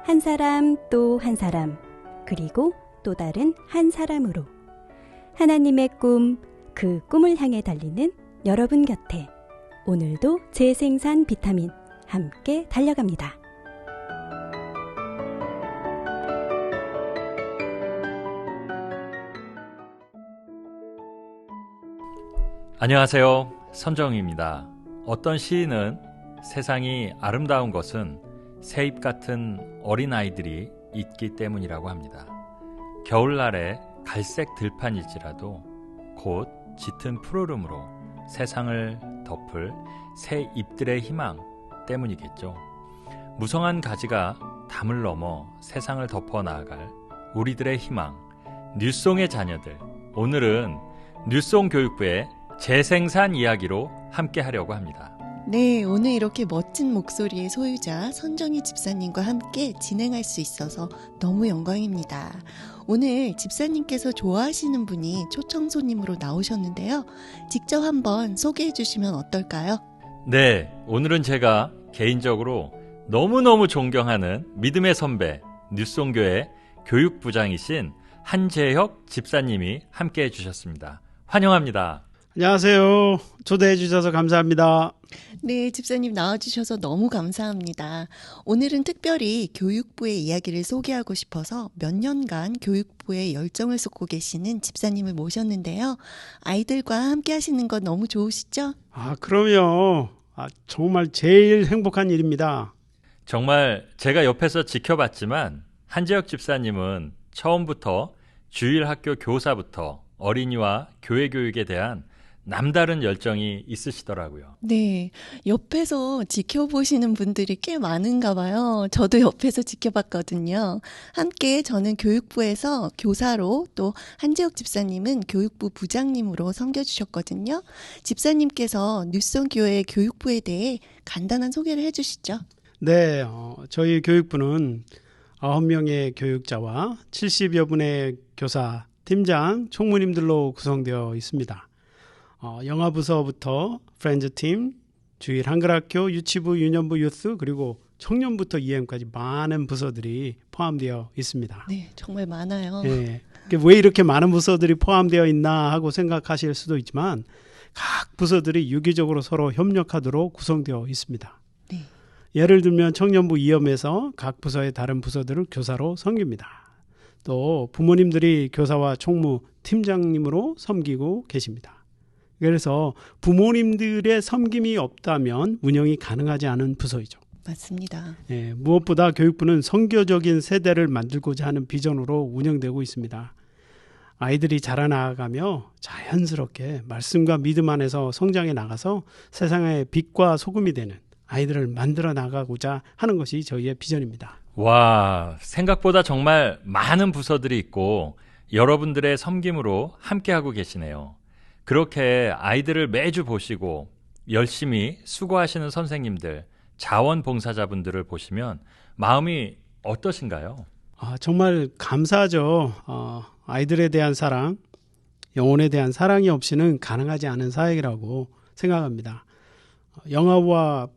한 사람 또 한 사람, 그리고 또 다른 한 사람으로 하나님의 꿈, 그 꿈을 향해 달리는 여러분 곁에 오늘도 재생산 비타민 함께 달려갑니다. 안녕하세요. 선정입니다. 어떤 시인은 세상이 아름다운 것은 새잎 같은 어린아이들이 있기 때문이라고 합니다. 겨울날의 갈색 들판일지라도 곧 짙은 푸르름으로 세상을 덮을 새 잎들의 희망 때문이겠죠. 무성한 가지가 담을 넘어 세상을 덮어 나아갈 우리들의 희망, 뉴송의 자녀들. 오늘은 뉴송 교육부의 재생산 이야기로 함께 하려고 합니다. 네, 오늘 이렇게 멋진 목소리의 소유자 선정희 집사님과 함께 진행할 수 있어서 너무 영광입니다. 오늘 집사님께서 좋아하시는 분이 초청 손님으로 나오셨는데요. 직접 한번 소개해 주시면 어떨까요? 네, 오늘은 제가 개인적으로 너무너무 존경하는 믿음의 선배, 뉴송교회 교육부장이신 한재혁 집사님이 함께 해주셨습니다. 환영합니다. 안녕하세요. 초대해 주셔서 감사합니다. 네, 집사님 나와주셔서 너무 감사합니다. 오늘은 특별히 교육부의 이야기를 소개하고 싶어서 몇 년간 교육부에 열정을 쏟고 계시는 집사님을 모셨는데요. 아이들과 함께 하시는 건 너무 좋으시죠? 그럼요. 정말 제일 행복한 일입니다. 정말 제가 옆에서 지켜봤지만 한재혁 집사님은 처음부터 주일학교 교사부터 어린이와 교회 교육에 대한 남다른 열정이 있으시더라고요. 네, 옆에서 지켜보시는 분들이 꽤 많은가 봐요. 저도 옆에서 지켜봤거든요. 함께 저는 교육부에서 교사로 또 한재혁 집사님은 교육부 부장님으로 섬겨주셨거든요. 집사님께서 뉴송교회 교육부에 대해 간단한 소개를 해주시죠. 네, 저희 교육부는 9명의 교육자와 70여 분의 교사, 팀장, 총무님들로 구성되어 있습니다. 영어부서부터 프렌즈팀, 주일 한글학교, 유치부, 유년부, 유스, 그리고 청년부터 EM까지 많은 부서들이 포함되어 있습니다. 네, 정말 많아요. 네, 왜 이렇게 많은 부서들이 포함되어 있나 하고 생각하실 수도 있지만 각 부서들이 유기적으로 서로 협력하도록 구성되어 있습니다. 네. 예를 들면 청년부 EM에서 각 부서의 다른 부서들을 교사로 섬깁니다. 또 부모님들이 교사와 총무, 팀장님으로 섬기고 계십니다. 그래서 부모님들의 섬김이 없다면 운영이 가능하지 않은 부서이죠. 맞습니다. 예, 무엇보다 교육부는 선교적인 세대를 만들고자 하는 비전으로 운영되고 있습니다. 아이들이 자라나가며 자연스럽게 말씀과 믿음 안에서 성장해 나가서 세상의 빛과 소금이 되는 아이들을 만들어 나가고자 하는 것이 저희의 비전입니다. 와, 생각보다 정말 많은 부서들이 있고 여러분들의 섬김으로 함께하고 계시네요. 그렇게 아이들을 매주 보시고 열심히 수고하시는 선생님들, 자원봉사자분들을 보시면 마음이 어떠신가요? 정말 감사하죠. 아이들에 대한 사랑, 영혼에 대한 사랑이 없이는 가능하지 않은 사역이라고 생각합니다. 영아와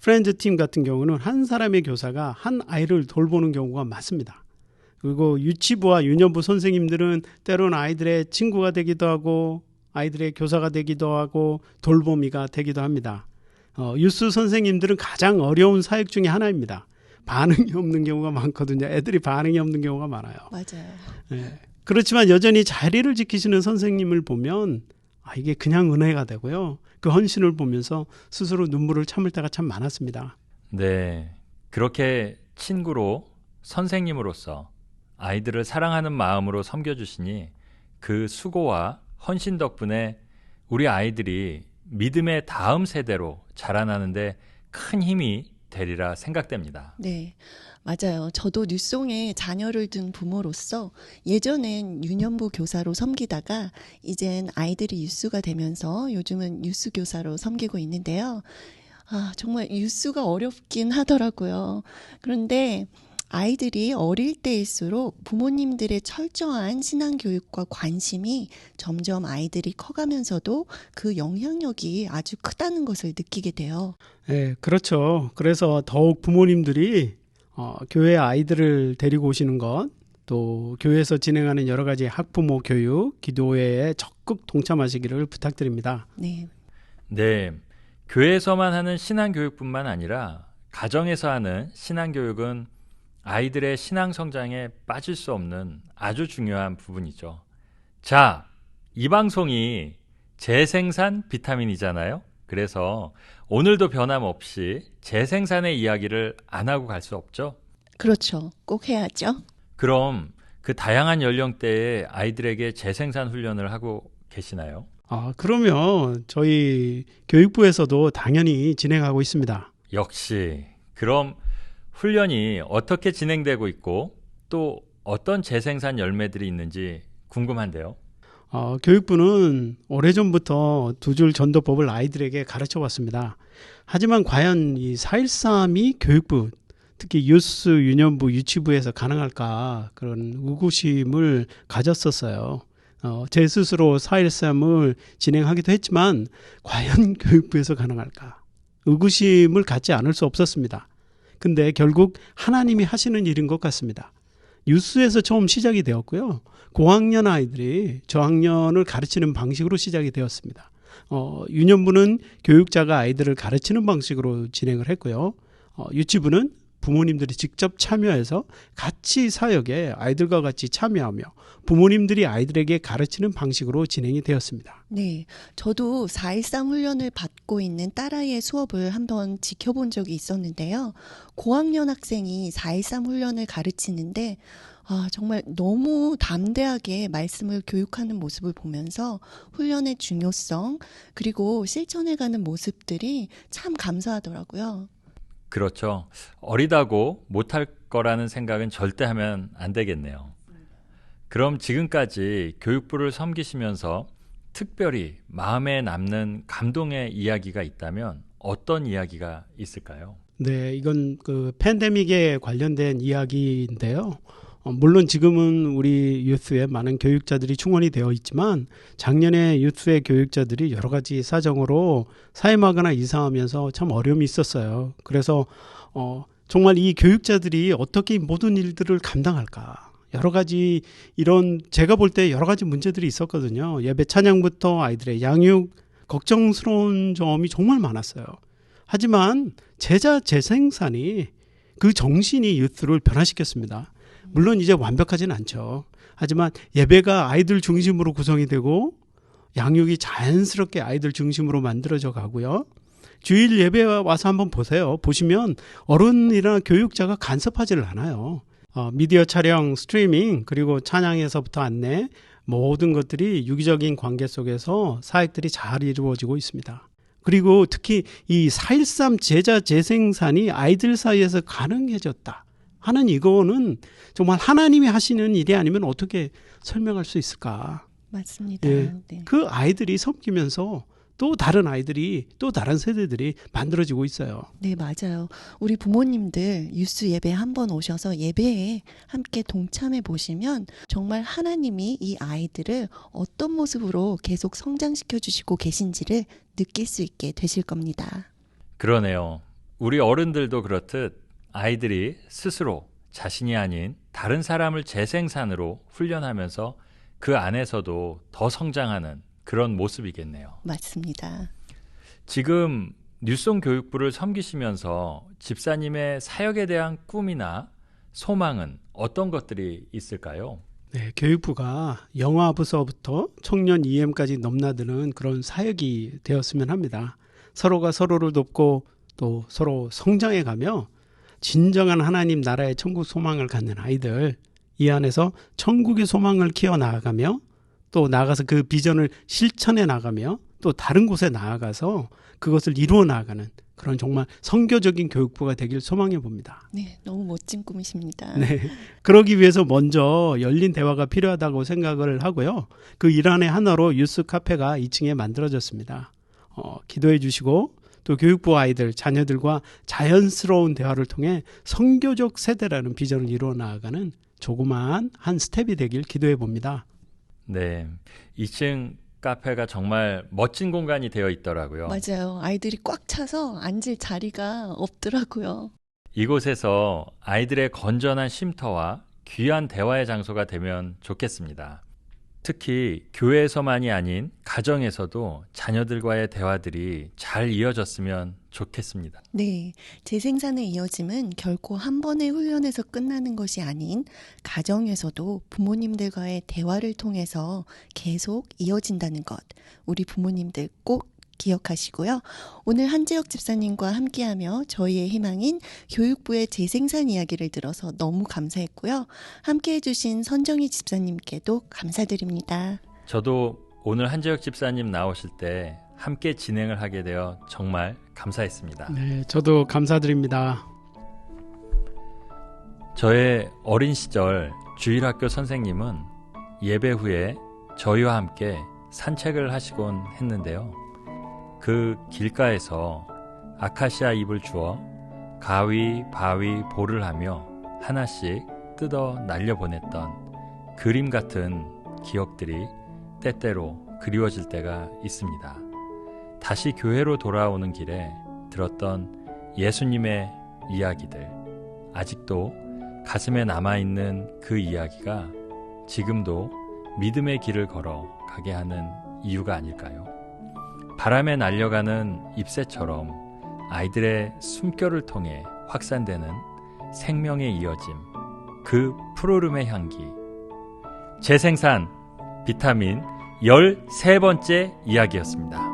프렌즈 팀 같은 경우는 한 사람의 교사가 한 아이를 돌보는 경우가 많습니다. 그리고 유치부와 유년부 선생님들은 때로는 아이들의 친구가 되기도 하고 아이들의 교사가 되기도 하고 돌보미가 되기도 합니다. 유스 선생님들은 가장 어려운 사역 중에 하나입니다. 반응이 없는 경우가 많거든요. 애들이 반응이 없는 경우가 많아요. 맞아요. 네. 그렇지만 여전히 자리를 지키시는 선생님을 보면 이게 그냥 은혜가 되고요. 그 헌신을 보면서 스스로 눈물을 참을 때가 참 많았습니다. 네, 그렇게 친구로 선생님으로서 아이들을 사랑하는 마음으로 섬겨주시니 그 수고와 헌신 덕분에 우리 아이들이 믿음의 다음 세대로 자라나는데 큰 힘이 되리라 생각됩니다. 네, 맞아요. 저도 뉴송에 자녀를 둔 부모로서 예전엔 유년부 교사로 섬기다가 이젠 아이들이 유스가 되면서 요즘은 유스 교사로 섬기고 있는데요. 정말 유스가 어렵긴 하더라고요. 그런데 아이들이 어릴 때일수록 부모님들의 철저한 신앙교육과 관심이 점점 아이들이 커가면서도 그 영향력이 아주 크다는 것을 느끼게 돼요. 네, 그렇죠. 그래서 더욱 부모님들이 교회 아이들을 데리고 오시는 것, 또 교회에서 진행하는 여러 가지 학부모 교육, 기도회에 적극 동참하시기를 부탁드립니다. 네. 네, 교회에서만 하는 신앙교육뿐만 아니라 가정에서 하는 신앙교육은 아이들의 신앙 성장에 빠질 수 없는 아주 중요한 부분이죠. 자, 이 방송이 재생산 비타민이잖아요. 그래서 오늘도 변함없이 재생산의 이야기를 안 하고 갈 수 없죠. 그렇죠. 꼭 해야죠. 그럼 그 다양한 연령대의 아이들에게 재생산 훈련을 하고 계시나요? 그러면 저희 교육부에서도 당연히 진행하고 있습니다. 역시. 그럼 훈련이 어떻게 진행되고 있고 또 어떤 재생산 열매들이 있는지 궁금한데요. 교육부는 오래전부터 두 줄 전도법을 아이들에게 가르쳐 왔습니다. 하지만 과연 이 4.13이 교육부, 특히 유스, 유년부, 유치부에서 가능할까 그런 의구심을 가졌었어요. 제 스스로 4.13을 진행하기도 했지만 과연 교육부에서 가능할까 의구심을 갖지 않을 수 없었습니다. 근데 결국 하나님이 하시는 일인 것 같습니다. 유스에서 처음 시작이 되었고요. 고학년 아이들이 저학년을 가르치는 방식으로 시작이 되었습니다. 유년부는 교육자가 아이들을 가르치는 방식으로 진행을 했고요. 유치부는 부모님들이 직접 참여해서 같이 사역에 아이들과 같이 참여하며 부모님들이 아이들에게 가르치는 방식으로 진행이 되었습니다. 네, 저도 4.13 훈련을 받고 있는 딸아이의 수업을 한번 지켜본 적이 있었는데요. 고학년 학생이 4.13 훈련을 가르치는데 정말 너무 담대하게 말씀을 교육하는 모습을 보면서 훈련의 중요성 그리고 실천해가는 모습들이 참 감사하더라고요. 그렇죠. 어리다고 못할 거라는 생각은 절대 하면 안 되겠네요. 그럼 지금까지 교육부를 섬기시면서 특별히 마음에 남는 감동의 이야기가 있다면 어떤 이야기가 있을까요? 네, 이건 그 팬데믹에 관련된 이야기인데요. 물론 지금은 우리 유스에 많은 교육자들이 충원이 되어 있지만 작년에 유스의 교육자들이 여러 가지 사정으로 사임하거나 이사하면서 참 어려움이 있었어요. 그래서 정말 이 교육자들이 어떻게 모든 일들을 감당할까? 여러 가지 이런 제가 볼 때 여러 가지 문제들이 있었거든요. 예배 찬양부터 아이들의 양육 걱정스러운 점이 정말 많았어요. 하지만 제자 재생산이 그 정신이 유스를 변화시켰습니다. 물론 이제 완벽하진 않죠. 하지만 예배가 아이들 중심으로 구성이 되고 양육이 자연스럽게 아이들 중심으로 만들어져 가고요. 주일 예배에 와서 한번 보세요. 보시면 어른이나 교육자가 간섭하지를 않아요. 미디어 촬영, 스트리밍, 그리고 찬양에서부터 안내 모든 것들이 유기적인 관계 속에서 사역들이 잘 이루어지고 있습니다. 그리고 특히 이 4.13 제자 재생산이 아이들 사이에서 가능해졌다 하는 이거는 정말 하나님이 하시는 일이 아니면 어떻게 설명할 수 있을까? 맞습니다. 예, 네. 그 아이들이 섬기면서 또 다른 아이들이 또 다른 세대들이 만들어지고 있어요. 네, 맞아요. 우리 부모님들 유스 예배 한번 오셔서 예배에 함께 동참해 보시면 정말 하나님이 이 아이들을 어떤 모습으로 계속 성장시켜 주시고 계신지를 느낄 수 있게 되실 겁니다. 그러네요. 우리 어른들도 그렇듯 아이들이 스스로 자신이 아닌 다른 사람을 재생산으로 훈련하면서 그 안에서도 더 성장하는 그런 모습이겠네요. 맞습니다. 지금 뉴송 교육부를 섬기시면서 집사님의 사역에 대한 꿈이나 소망은 어떤 것들이 있을까요? 네, 교육부가 영아부서부터 청년 EM까지 넘나드는 그런 사역이 되었으면 합니다. 서로가 서로를 돕고 또 서로 성장해가며 진정한 하나님 나라의 천국 소망을 갖는 아이들, 이 안에서 천국의 소망을 키워나가며 또 나아가서 그 비전을 실천해 나가며 또 다른 곳에 나아가서 그것을 이루어 나가는 그런 정말 선교적인 교육부가 되길 소망해 봅니다. 네, 너무 멋진 꿈이십니다. 네, 그러기 위해서 먼저 열린 대화가 필요하다고 생각을 하고요. 그 일환의 하나로 유스 카페가 2층에 만들어졌습니다. 기도해 주시고 또 교육부 아이들, 자녀들과 자연스러운 대화를 통해 선교적 세대라는 비전을 이루어 나아가는 조그마한 한 스텝이 되길 기도해 봅니다. 네, 2층 카페가 정말 멋진 공간이 되어 있더라고요. 맞아요. 아이들이 꽉 차서 앉을 자리가 없더라고요. 이곳에서 아이들의 건전한 쉼터와 귀한 대화의 장소가 되면 좋겠습니다. 특히 교회에서만이 아닌 가정에서도 자녀들과의 대화들이 잘 이어졌으면 좋겠습니다. 네, 재생산의 이어짐은 결코 한 번의 훈련에서 끝나는 것이 아닌 가정에서도 부모님들과의 대화를 통해서 계속 이어진다는 것, 우리 부모님들 꼭 기억하시고요. 오늘 한재혁 집사님과 함께하며 저희의 희망인 교육부의 재생산 이야기를 들어서 너무 감사했고요. 함께해 주신 선정희 집사님께도 감사드립니다. 저도 오늘 한재혁 집사님 나오실 때 함께 진행을 하게 되어 정말 감사했습니다. 네, 저도 감사드립니다. 저의 어린 시절 주일학교 선생님은 예배 후에 저희와 함께 산책을 하시곤 했는데요. 그 길가에서 아카시아 잎을 주어 가위, 바위, 볼을 하며 하나씩 뜯어 날려보냈던 그림 같은 기억들이 때때로 그리워질 때가 있습니다. 다시 교회로 돌아오는 길에 들었던 예수님의 이야기들, 아직도 가슴에 남아있는 그 이야기가 지금도 믿음의 길을 걸어 가게 하는 이유가 아닐까요? 바람에 날려가는 잎새처럼 아이들의 숨결을 통해 확산되는 생명의 이어짐, 그 푸르름의 향기. 재생산 비타민 13번째 이야기였습니다.